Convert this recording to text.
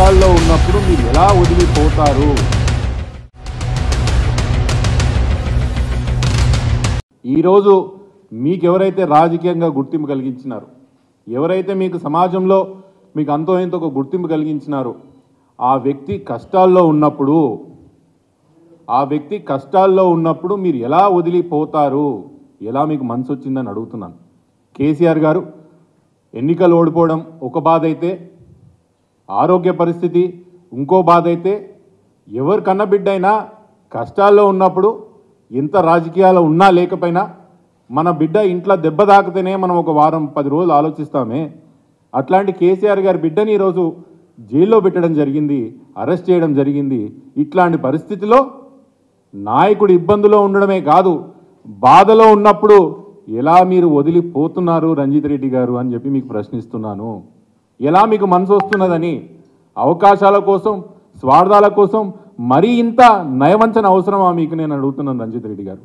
కష్టాల్లో ఉన్నప్పుడు మీరు ఎలా వదిలిపోతారు? ఈరోజు మీకెవరైతే రాజకీయంగా గుర్తింపు కలిగించినారు, ఎవరైతే మీకు సమాజంలో మీకు అంతో ఎంతో ఒక గుర్తింపు కలిగించినారు, ఆ వ్యక్తి కష్టాల్లో ఉన్నప్పుడు మీరు ఎలా వదిలిపోతారు? ఎలా మీకు మనసు వచ్చిందని అడుగుతున్నాను. కేసీఆర్ గారు ఎన్నికలు ఓడిపోవడం ఒక బాధ అయితే, ఆరోగ్య పరిస్థితి ఇంకో బాధ అయితే, ఎవరి కన్న బిడ్డైనా కష్టాల్లో ఉన్నప్పుడు ఎంత రాజకీయాలు ఉన్నా లేకపోయినా మన బిడ్డ ఇంట్లో దెబ్బ తాకితేనే మనం ఒక వారం 10 రోజులు ఆలోచిస్తామే. అట్లాంటి కేసీఆర్ గారి బిడ్డని ఈరోజు జైల్లో పెట్టడం జరిగింది, అరెస్ట్ చేయడం జరిగింది. ఇట్లాంటి పరిస్థితిలో నాయకుడు ఇబ్బందులో ఉండడమే కాదు, బాధలో ఉన్నప్పుడు ఎలా మీరు వదిలిపోతున్నారు రంజిత్ రెడ్డి గారు అని చెప్పి మీకు ప్రశ్నిస్తున్నాను. ఎలా మీకు మనసు వస్తున్నదని, అవకాశాల కోసం, స్వార్థాల కోసం మరీ ఇంత నయవంచన అవసరమా మీకు నేను అడుగుతున్నాను రంజిత్ రెడ్డి గారు.